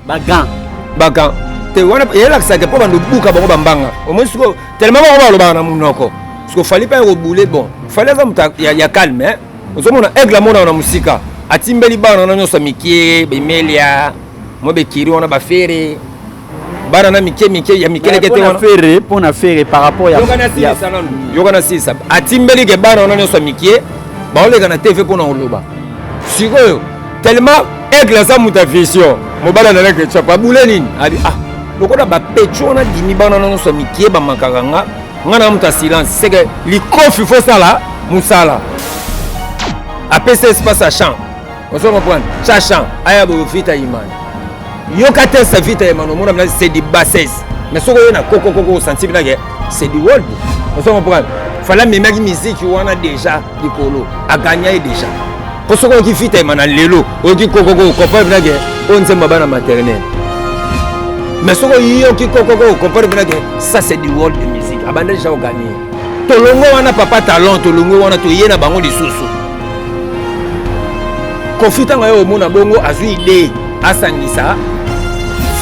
bagan te wana yelakisa ke po bando buka bango bambanga au moins siko tellement bango balobana na munoko siko fali pa rebouler bon fali za muta ya calme hein ozomona aigle mona na musika atimbeli bana na nyosa mikie bemelia mo bekiri wana bafere bana na mikie ya mikele kete wana fere pona fere par rapport ya yokana sisa atimbeli ke bana na nyosa mikie baolega na TV pona oloba sikoyo tellement aigle za muta vision mobala na leke chapa bule nini ali lokola bapecho na dimi bana na nyosa mikie ba makaranga ngana muta silence c'est que likofi faut ça là musala apesa espace à champ on se comprend ça champ aya bo vita imani yokate sa vita imani mona mna c'est des bassesses mais soko na koko sensible na c'est du world on se comprend fala memaki musique wana déjà likolo a gagné déjà pour soko ki vita imani lelo oki koko comprendre na on nzemba bana maternelle mais soko yoki koko comprendre na ça c'est du world de musique abandé déjà gagné tolongo wana papa talent tolongo wana to yena bango lisusu confita ngayo mona bongo azui idée asangisa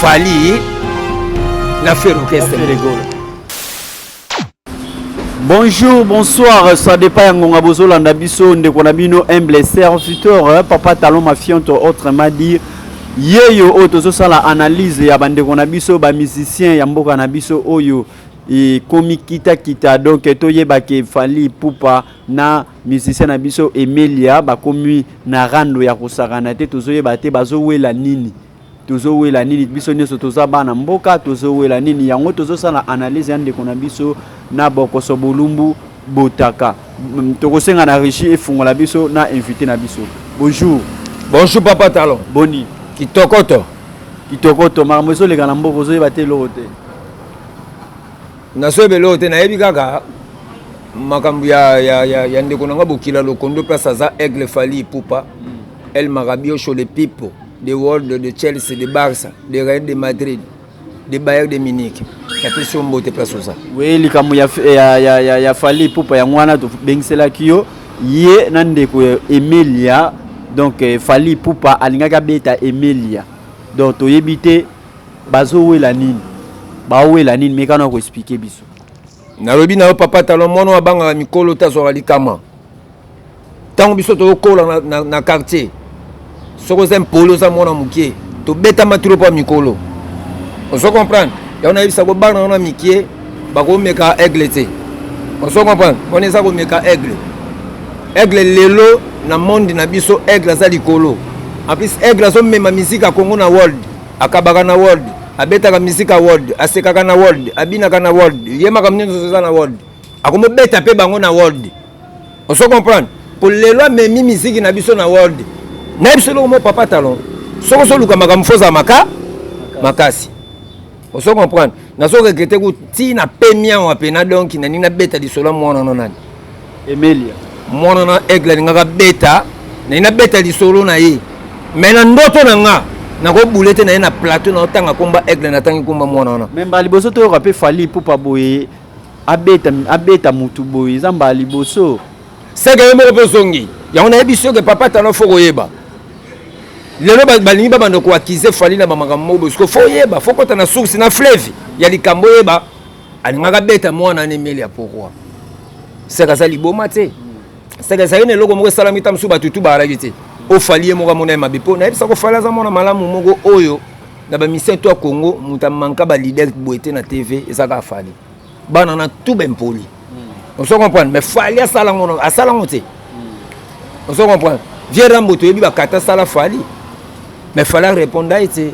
fali na faire orchestre bonjour bonsoir ça dépend ngonga bozolanda biso ndeko na bino humble serviteur papa talon mafianto autrement dire yeyo otozo sala analyse ya bandeko na biso ba musicien ya mboka na biso oyo et komi kita donc toyeba ke fali pupa na musicien na biso Emilia ba komi na rando ya kusakana te tozoyeba te bazowela nini biso nyoso toza bana mboka tozowela nini yango tozosala analyse ya ndeko na biso na bokoso bolumbu botaka tokosenga na richi efungola biso na invité na biso bonjour papa talon boni kitokoto marmoso le kana mboko zoyeba te lote nasoyebelo te nayebi kaka makambo ya ndeko nanga bokila lokondo place aza aigle fali pupa El Marabio sur les people de World de Chelsea de Barça de Real de Madrid de Bayern de Munich kapesi mbote place ça oui likamu ya fali pupa ya mwana to bengsela kiyo ye na ndeko Emilia donc fali pupa alingaka beta Emilia donc toyebi te bazowela nini bawela nini mekana ko expliquer biso nalobi na papa talon mono abanga mikolo tazo likama tango biso to kola na quartier soko zem polo za mona mukie to beta maturo pa mikolo on se comprendre ya na yebisa ko bana na mikie bako meka aigle te on se comprendre on eza ko meka aigle lelo na monde na biso aigle za likolo en plus aigle zo mema musique a Congo na world akabaka na world abeta ka musique world asekaka na world abinaka na world yema ka mnenzo za na world akomo beta pe bango na world on se comprendre pour lelo memi musique na biso na world na biso lo mo papa talon soko so luka makamfoza makasi on se comprendre na so regretter ko ti na pemia wa pena donc na nina beta di solo mwana nani Emilia mwana na aigle ngaka beta na nina beta di solo na ye mais na ndoto na nga na ko boulete na na plateau na tanga komba aigle na tangi komba mwana na memba liboso to rapé fali pupa boye abeta mutu boye zamba liboso c'est que mo ko songi ya on a biso que papa talon fo koyeba lelo balingi ba bando ko akize fali na makambo parce que fo yeba fo kota na source na fleuve ya likambo yeba alingaka beta mwana na Emilia pourquoi c'est que ça liboma te c'est que ça ine loko mo salami tam suba tutu ba alagite o fali mo ka mona mabipo na ebisa ko fala za mona malamu moko oyo na ba mission to Congo muta manka ba leader boete na TV ezaka fali bana na tout ben poli on se comprend mais fali asala ngono te on se comprend vieux ramboto yebi ba kata sala fali mais fallait répondre à été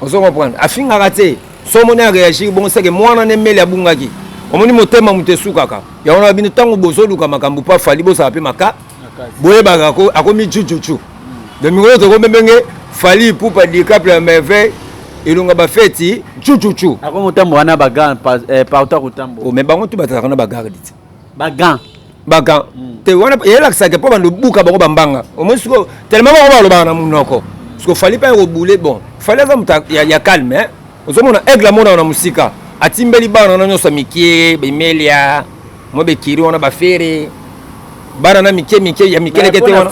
on se comprend afinga raté so mona réagir bon c'est que moi na Emilia bungaki omoni motema mutesukaka ya ona bino tango bozo luka makambu pa fali bo sa pe maka boye bagako akomi chuchuchu de mikolo to ko mbenge fali pupa di couple à merveille elonga ba feti chuchuchu akomo tambo wana bagan pauta kutambo o me bango tu bataka na bagarde ti bagan te wana yela kisake po bando buka bango bambanga o mo siko tellement bango baloba na munoko siko fali pa rebouler bon fali za muta ya calme hein ozomona aigle mona na musika atimbeli bana na nyosa mikie bemelia mo bekiri wana bafere bana na mike ya mikele kete wana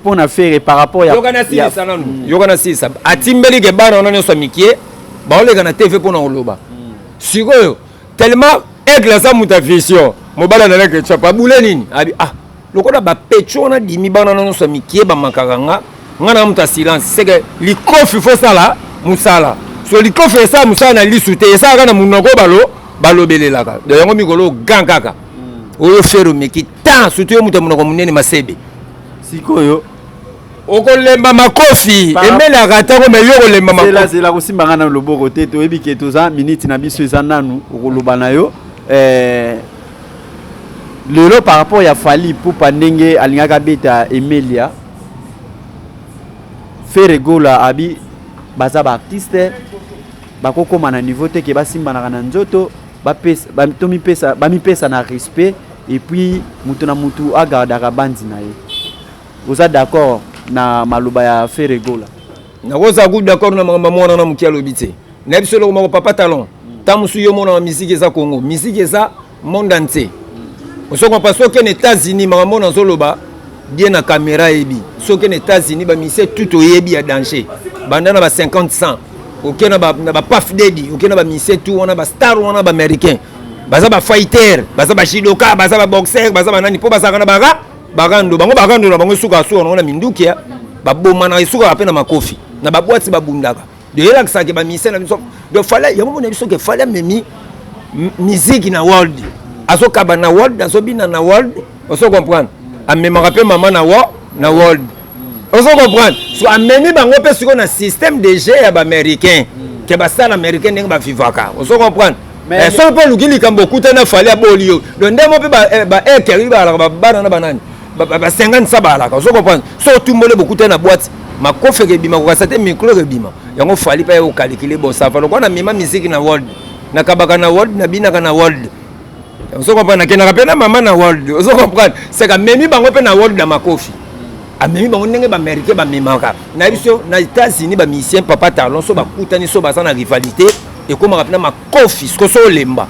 pour na faire par rapport ya yokana sisa nanu yokana sisa atimbeli ke bana wana nyoso mike baolega na TV pona oloba sikoyo tellement aigle sa muta vision mobala na leke chapa bule nini abi lokola ba pecho na dimi bana na nyoso mike ba makanga ngana muta silence c'est que likofi faut ça là musala so likofi ça musala na lisute ça kana munoko balobelelaka de yango mikolo gankaka oyo fero meki tant surtout muta munoko munene masebe sikoyo okolemba makofi emela katako me yo kolemba makofi c'est la kosimbanga na loboko te to ebike toza minute na biso eza nanu okoloba na yo lelo par rapport ya Fally Ipupa ndenge alingaka beta Emilia Feregola abi baza ba artiste bakokoma na niveau te ke basimbanaka na nzoto bamipesa na respect et puis mutu na mutu agardaka bandi na ye. Vous êtes d'accord na maloba ya Feregola? Nakoza good d'accord na mama mwana na mukia lobite. Na biso lo mako papa talon. Tamusu yo mona musique eza Congo, musique eza monde entier. Osoko paso ke États-Unis mama mona zoloba bien na caméra ebi. Soki na États-Unis ba mise tout oyebi ya danger. Bandana ba 50 100. OK na ba Puff Daddy, OK na ba mise tout wana ba star wana ba américain. Baza ba fighter, baza ba shidoka, baza ba boxer, baza ba nani po baza kana bagando na bango suka so na mindukia baboma na suka apena makofi na babwati babundaka de yela kisake ba mise na biso de Fally ya mona biso ke Fally memi musique na world azoka ba na world azobina na world oso comprendre amema rappel mama na world oso comprendre so amemi bango pe siko na système de jeu ya ba américain ke ba star américain ndenge ba vivaka oso comprendre mais so pe lukili kambo kutana Fally abolio do ndemo pe ba ekeri ba bana na banani ba 50 sabalaka ozo comprendre so tumbole beaucoup na boîte makofe ke bima ko kasate micro ke bima yango Fally pa yo calculer bo ça fa ko na mema musique na world na kabaka na world na bina na world ozo comprendre ke na rapena mama na world ozo comprendre c'est que memi bango pe na world na makofi amemi bango ndenge ba américain ba memaka na biso na États-Unis ba musicien papa talon so ba kutani so ba sana rivalité et comme rapena makofi so so lemba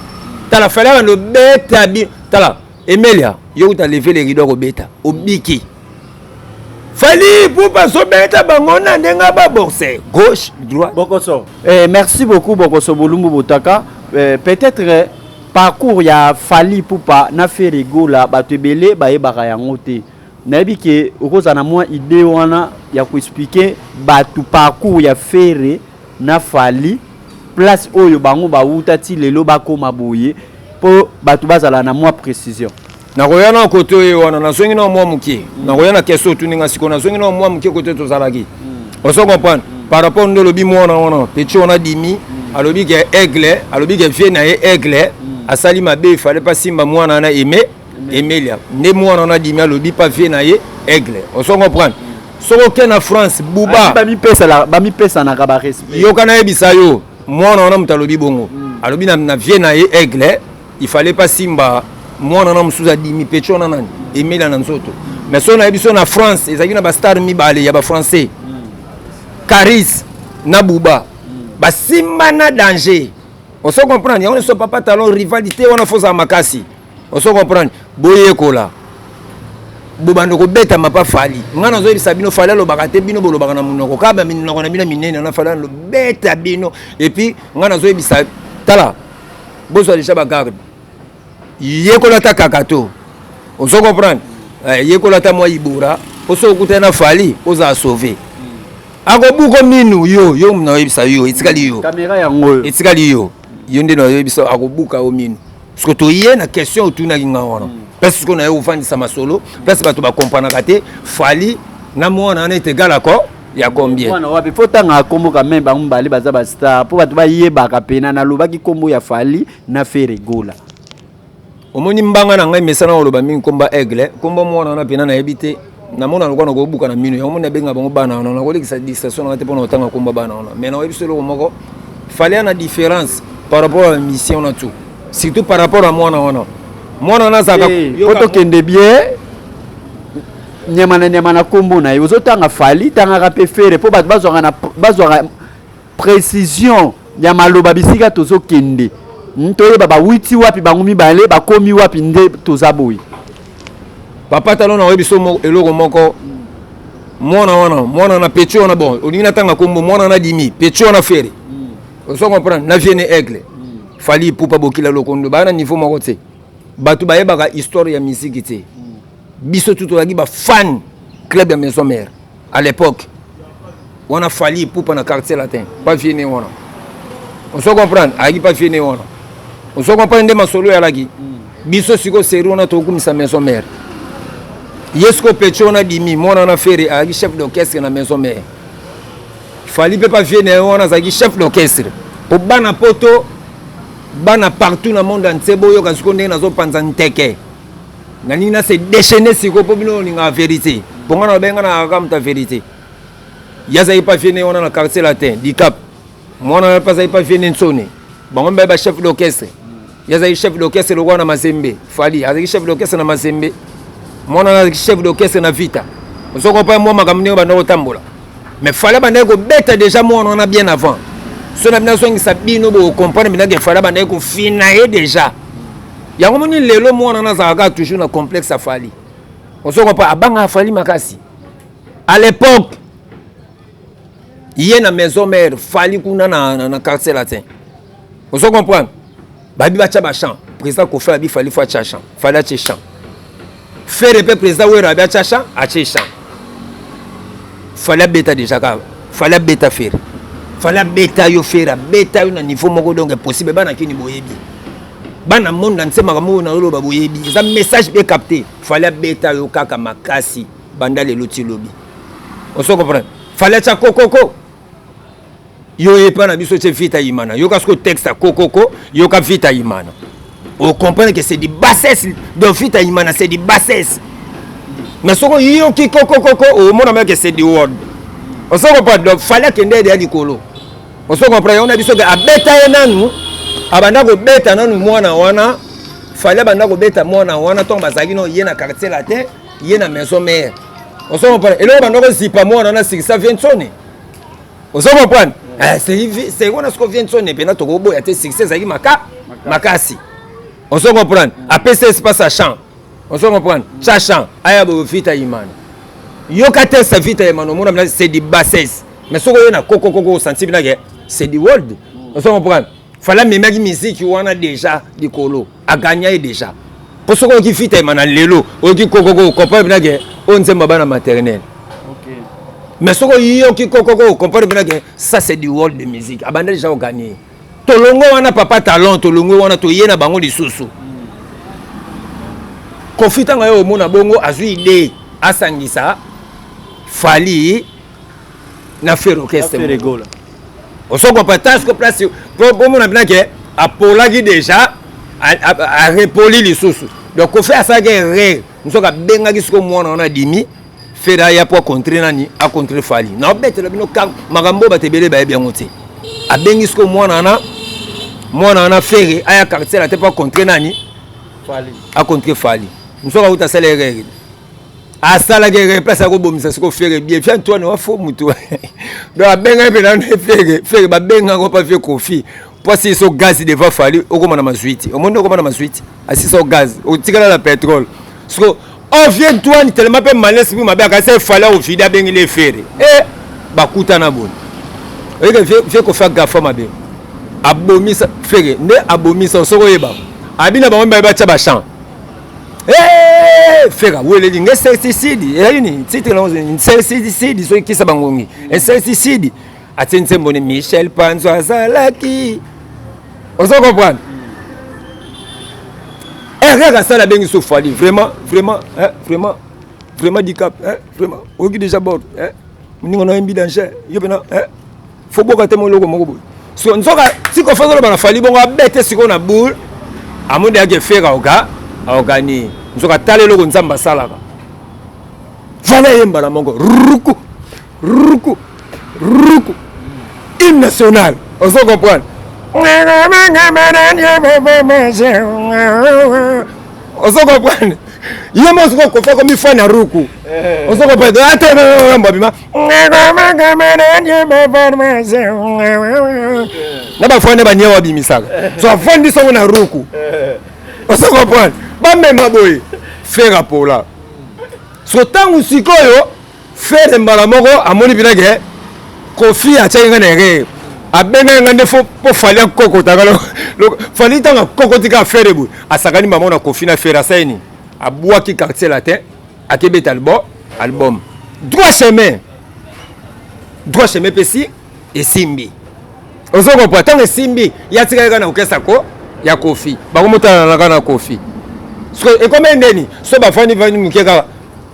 tala Fally no beta bi tala Emilia yo uta lever les rideaux au bêta au biki Fally Ipupa so beta bangona ndenga ba boxer gauche droite Bokoso merci beaucoup Bokoso Bolumbu Botaka peut-être parcours ya Fally Ipupa na Feregola batebele ba yebaka yango te nayebi ke okoza na mwa idée wana ya ko expliquer batu parcours ya Fere na Fally place oyo bango ba uta ti lelo bakoma boye po batu bazala na mwa précision na koyana koto yo wana na zongi na mwa mukie na koyana keso tuninga siko na zongi na mwa mukie koto to zalaki oso comprendre par rapport ndo lobi mwana wana petit on a dimi alobi ke aigle alobi ke vie na aigle asali mabe fallait pas simba mwana na Emilia ne mwana na dimi alobi pas vie na aigle oso comprendre soko ke na France buba ba mi pesa na ka ba respect yo kana ebisa yo mwana wana mutalobi bongo alobi na vie na aigle il fallait pas simba mwana na musuza dimi pecho na nani Emilia na nzoto mais so na ebiso na France ezaki na ba star mibale ya ba français Caris na Buba ba simba na danger on se comprend on so papa talon rivalité on a fosa makasi on se comprend boye kola Buba ndoko beta mapa Fally ngana zo ebisa bino Fally lo bakate bino bolo bakana munoko kaba minoko na bino minene na Fally lo beta bino et puis ngana zo ebisa tala bozo déjà ba garde yekola ta kakato ozo comprendre yekola ta mwa ibura oso kutana Fally oza sauver akobuko minu yo mna yebisa yo etikali yo caméra yango etikali yo nde na yebisa akobuka o minu parce que to yé na question otuna kinga wana parce que na yo vandi sama solo parce que bato ba comprendre kate Fally na mwana na etegala ko ya combien wana wapi fotanga kombo quand même ba mbali baza ba star po bato ba yebaka pena na lobaki kombo ya Fally na Feregola omoni mbanga na ngai mesana oloba mingi komba aigle komba mwana na pena na ebite na mona lokwa na kobuka na mino yango na benga bango bana na kolekisa distraction na te pona otanga komba bana na mais na ebiso loko moko Fally na différence par rapport à la mission na tout surtout par rapport à mwana na zaka koto kende bien nyama na kombo na yo zotanga Fally tanga ka Fere po bato bazwa précision ya maloba bisika tozo kende ntoye baba witi wapi bango mibale bakomi wapi nde tozaboyi papa talon na webiso eloko moko mwana na pecho na bon olinga tanga kombo mwana na dimi pecho na fere on se comprend na vienne aigle fali pupa bokila lokondo bana niveau moko te batu bayebaka histoire ya musique te biso tout olagi ba fan club ya maison mère à l'époque on a fali pupa na quartier latin pas vienne wana on se comprend agi pas vienne wana on se comprend de masolo ya lagi biso siko sero na to kumisa maison mère yesko pecho na dimi mwana na fere agi chef d'orchestre na maison mère fali pe pas vienne wana zagi chef d'orchestre au bana poto bana partout dans le monde entier boyo kasiko ndenge nazo panza nteke nani na se déchaîner siko po bino linga vérité bonga na benga na akamta vérité yaza pas vienne wana na quartier latin di cap mwana na pas pas vienne nsone bonga ba chef d'orchestre yaza chef d'orchestre lo na Mazembe fali azaki chef d'orchestre na Mazembe mwana na chef d'orchestre na Vita osoko pa moi makamne ba ndoko tambola mais fallait ba ndeko beta déjà mwana na bien avant so na bina songi sabino bo comprendre bina ke fallait ba ndeko finaye déjà yango moni lelo mwana na zaka toujours na complexe afali osoko pa abanga afali makasi à l'époque yé na maison mère fali kuna na quartier latin osoko comprendre babi bacha ba chant président ko fa bi fali fa cha chant fali cha chant faire le président wera ba cha chant a cha chant fali beta déjà ka fali beta faire fali beta yo faire beta yo na niveau moko donc possible bana kini boyebi bana monde nsema kamo na lo ba boyebi ça message bien capté fali beta yo kaka makasi banda le loti lobi on se comprend fali cha kokoko yo epa na biso che vita imana yo kasko texte kokoko yo ka vita imana on comprend que c'est du bassesse de vita imana c'est du bassesse mais soko yo ki kokoko au mona même que c'est du word on se comprend donc fallait que ndé ya likolo on se comprend on a biso que abeta enanu abanda ko beta nanu mwana wana fallait banda ko beta mwana wana tomba zaki no yena quartier latin yena maison mère on se comprend et là banda ko zipa mwana na ça vient sonner on se comprend c'est on a ce qu'on vient de sonner pendant to gobo ya te succès zaki makasi on se comprend après ça se passe à chant on se comprend chant aya bo vita imana yo kate sa vita imana mona c'est du bassesse mais soko yo na kokoko senti bina ke c'est du world on se comprend fallait même qui musique wana déjà di kolo a gagné déjà pour soko ki vita imana lelo o ki kokoko comprendre bina ke on nzemba bana maternelle. Mais ce qui est ça c'est du world de musique. Abandonne déjà au gagné. Tolongo wana papa talent, tolongo wana to yena bango lisusu. Confita ngayo o mona bongo azui idée asangisa fali na faire orchestre. On se comprend pas ce que place pour mona bina ke apolagi déjà a repoli lisusu. Donc on fait ça que nous sommes benga kisko mona on a dimi. Fera ya pour contrer nani a contrer fali na bête la bino kam magambo batebele ba bien ngoti a bengisko mwana na fere aya quartier la te pas contrer nani fali a contrer fali msoka uta sala règle a sala guerre place ko bomisa siko fere bien fian toi no fo mutu do a benga pe na fere ba benga ko pas faire kofi pour si so gaz devant fali o ko na masuite o monde ko na masuite a si so gaz o tikala la pétrole so on vient toi ni tellement peu malin si ma baka c'est fallait au fida ben les faire et bakuta na bon et que fait ko fa gafa mabe abomisa fere ne abomisa soko yeba abina ba mba ba cha ba chant fera wele linga insecticide et ni titre là insecticide so ki sa bangongi insecticide atense mbone Michel Panzo azalaki on se comprend. Regarde ça la bengi so fali vraiment du cap vraiment o gi déjà bord ningo na mbi danger yo bena faut boka te mo logo moko boy so nzoka siko fa na fali bongo abete siko na boule amonde ya ke fera oka ogani nzoka tale logo nzamba salaka fala yemba la mongo ruku hymne national on se comprend. On se comprend. Il y a mon second qu'on fait comme il faut na ruku. On se comprend. Attends, mbabima. Na ba fone ba nyewa bimisaka. So fondi so na ruku. On se comprend. Ba même boy. Faire pour là. so tangu sikoyo faire mbala moko amoni binage Kofi a tchenga nere abenga ngande fo po fali koko tagalo fali tanga koko tika faire bu asakani mama na Kofi na faire saini abwa ki quartier latin akebeta album droit chemin pesi et simbi ozoko po tanga simbi ya tika na okesa ko ya Kofi bakomota na kana Kofi so e comme ndeni so ba fani vani mukeka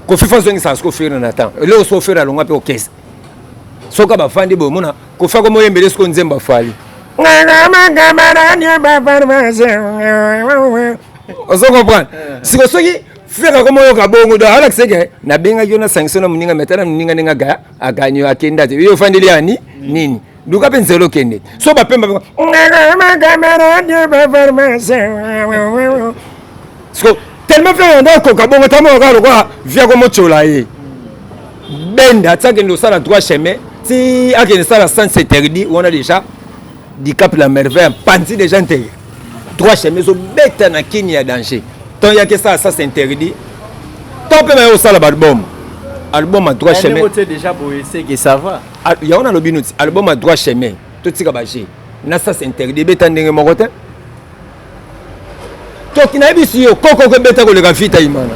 Kofi façon ngi sansko faire na temps le so faire alonga pe okesa soka ba fandi bo mona Kofi ko moyembele sko nzemba fali ozoko po siko soki faire ko moyo ka bongo do Alex ke na benga yo na sanction na muninga metana muninga ninga ga aganyo akenda te yo fandi li nini duka penselo kende so ba pemba so tellement fait on ko ka bongo tamo ka ko via ko mochola ye benda tsake ndo sala droit chemin si akene sala sans interdit on a déjà du cap la merveille panti déjà interdit droit chemin so beta na kini ya danger tant ya que ça s'interdit tant pe ma yo sala album à droit chemin déjà boy c'est que ça va ya on a le binuti album à droit chemin tout tika baché na ça s'interdit beta ndenge moko te to kinabi si yo koko ko beta ko le gafita imana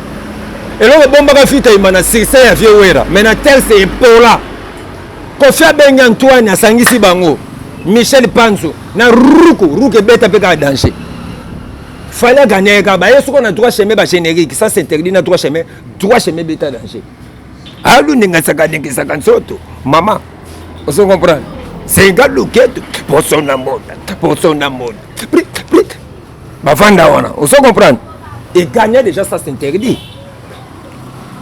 eloko bomba gafita imana succès ya vieux wera mais na tel c'est pola Kofi abenga Antoine asangisi bango Michel Panzo na ruku beta peka danger fallait gagner ka ba yeso ko na droit chemin ba générique ça s'interdit na droit chemin beta danger alu ninga saka nsoto mama on comprend c'est un gars loquette pour son amour bavanda wana on comprend et gagner déjà ça s'interdit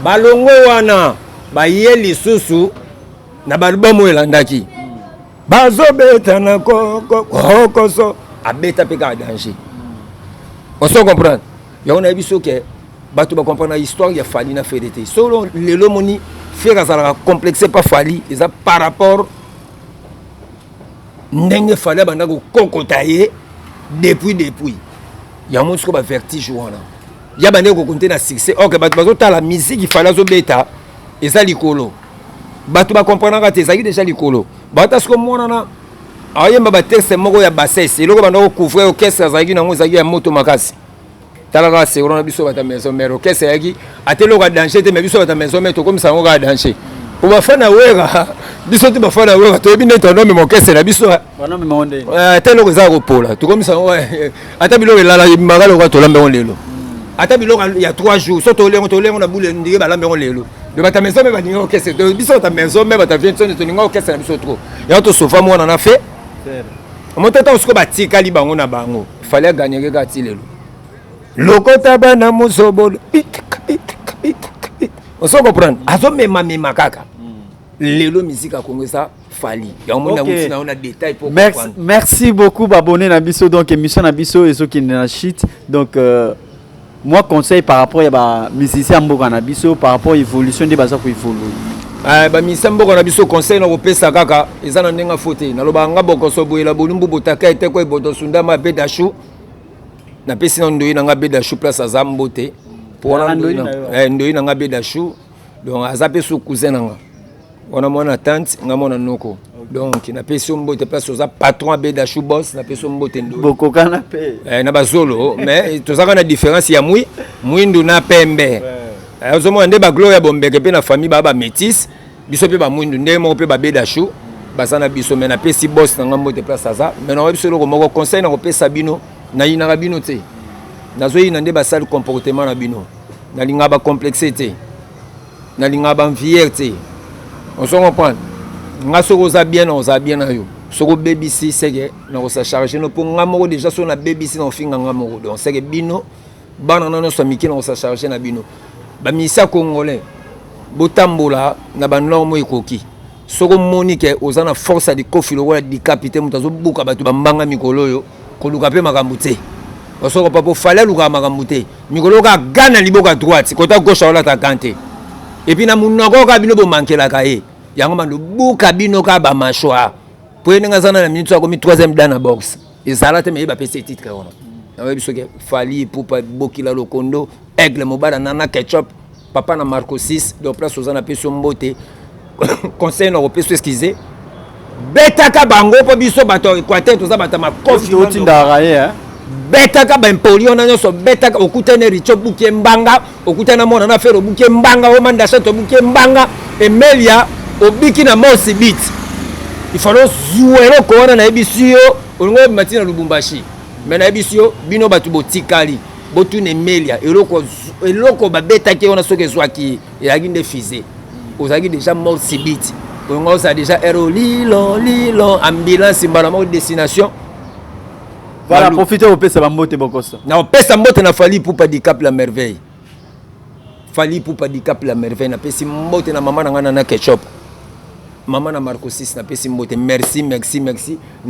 balongo wana ba yeli susu na balbomo elandaki bazobeta na kokoso abeta peka danger on se comprend ya on a biso ke bato ba comprendre l'histoire ya Fali na fédété solo lelo moni faire ça complexé pas Fali ça par rapport ndenge Fali banda ko kokotaye depuis ya mon sko ba vertige wana ya bande ko compter na succès OK bato bazota la musique Fali zo beta eza likolo bato ba comprendre ka te ça déjà likolo bato sko mona na ayemba ba texte moko ya bassesse eloko banda ko couvrir orchestre zaki na ngo zaki ya moto makasi talaka c'est on a biso bata maison mère orchestre yaki atelo ka danger te mais biso bata maison mère to comme ça ngo ka danger pour ba fana wera biso te ba fana wera to bine to no me orchestre na biso wana me monde telo ko za ko pola to comme ça ngo ata biloko la magalo ko to lambe on lelo ata biloko ya 3 jours so to lengo na boule ndike ba lambe on lelo de bata maison mère ba ni orchestre to biso ta maison mère bata vient to ni ngo orchestre na biso trop ya to sofa mo na fait motata usko batika li bango na bango fallait gagner ka ti lelo lokota bana musobolo on se comprend azo mema kaka lelo musique a Congo ça Fali ya mona mutina on a détail pour comprendre. Merci beaucoup abonné na biso donc émission na biso et ceux qui na shit donc moi conseil par rapport ya ba musicien mboka na biso par rapport évolution de baza ko évoluer ba musicien mboka na biso conseil na kopesa kaka eza na ndenga fote na loba nga boko so boyela bolumbu botaka ete ko eboto sundama bedashu na pesi na ndoi na nga bedashu place azambote pour na ndoi na nga bedashu donc azape sou cousin nga on a mon tante nga mona noko donc na pesi mbote place oza patron bedashu boss na pesi mbote ndoi boko kana pe na bazolo mais tozaka na différence ya mwindu na pembe ozomo nde ba gloire bombeke pe na famille ba métis biso pe ba mwindu nde mo pe ba bedashu basana biso mais na pesi boss na nga mbote place aza mais na biso loko moko conseil na ko pesa bino na yina ka bino te nazoyi na nde ba sale comportement na bino na linga ba complexité na linga ba fierté on se comprend nga soko za bien na yo soko BBC sege na ko sa charger no pour nga moko déjà so na BBC na finga nga moko donc sege bino bana na no so miki na ko sa charger na bino ba misa congolais botambola na ba norme ekoki soko monique ozana force de kofilo wala décapité mutazo buka batu bambanga mikolo yo koluka pe makambo te osoko papo fallait luka makambo te mikolo ka gana liboka droite kota gauche wala ta kante et puis na munoko ka bino bo mankela ka ye yango mando buka bino ka ba machwa po yenga zana na minute ko mi 3e dan na box ezala te me ba pese titre ka wana na webi soke Fali pour pas bokila lokondo aigle mobala nana ketchup papa na Marco 6 de place aux ana peso mbote conseil na peso excusez betaka bango po biso bato Équateur toza bata makofi otinda raye betaka ba Emporio na nyoso betaka okutana Richo buke mbanga okutana mona na fero buke mbanga o manda chateau buke mbanga Emelia obiki na mosi bit il faut jouer le corona na ebisio olongo matina Lubumbashi mais na ebisio bino batu botikali botu ne Emelia eloko ba betaki ona soke zwaki elagi nde fize ozaki déjà mosi bit olongo ça déjà ero lilo ambulance mbala destination. Voilà, profitez au pesa bambote bokosa. Na pesa mbote na Fally Ipupa di Cap la merveille. Fally Ipupa di Cap la merveille na pesi mbote na mama na ngana na ketchup. Mama na Marco 6 na pesi mbote. Merci. Na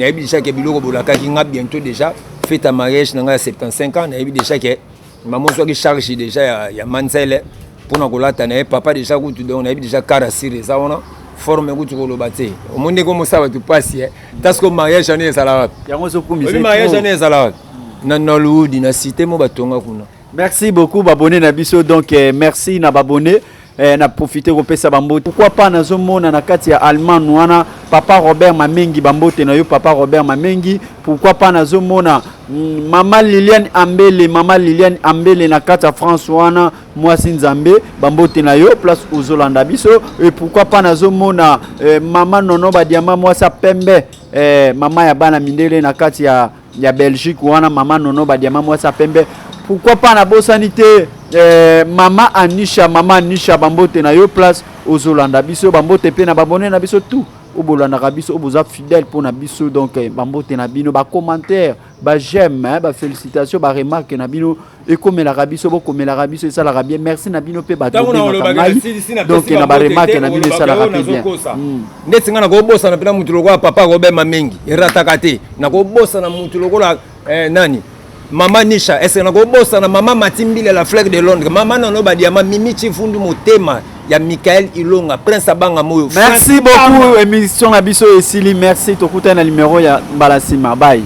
yebi déjà ke biloko bolaka ki nga bientôt déjà fête à mariage na nga 75 ans na yebi déjà ke maman so ki charge déjà ya Manzele pour na kolata na papa déjà kutu donc na yebi déjà karasire ça ona. Forme kutu kolobate omonde ko mosaba tu passe tasko mariage ane sala yango zo kumisa mariage ane sala na Nollywood na cité mo batonga kuna. Merci beaucoup babonné na biso donc merci na babonné na profiter ko pesa bambote pourquoi pas na zomona na kati ya Allemagne wana papa Robert Mamengi bambote na yo papa Robert Mamengi pourquoi pas na zomona maman Liliane Ambele na kati ya France wana mwasi Nzambe bambote na yo place ozolanda biso et pourquoi pas na zomona maman Nono Badiama mwasa pembe maman ya bana mindele na kati ya Belgique wana maman Nono Badiama mwasa pembe pourquoi pas na bosanité maman Anisha bambote na yo place ozolanda biso bambote pe na babone na biso tout obolanda biso oboza fidèle pour na biso donc bambote na bino ba commentaire ba j'aime ba félicitations ba remarque na bino et comme la rabiso bokomela biso et ça la bien merci na bino pe ba donc na ba remarque na bino ça la bien ndetsi ngana ko bossa na pena mutu lokwa papa Robert Mamengi erataka te na ko bossa na mutu lokwa nani Maman Nisha, est-ce que nous avons maman Matimbile la flag de Londres, maman Nono Badiama, Mimi Chifundu Motema, il y a Michael Ilonga, Prince Abanga Moyo. Merci beaucoup, émission Abisso et Sili, merci, tu as un numéro, il y a Balasima, bye.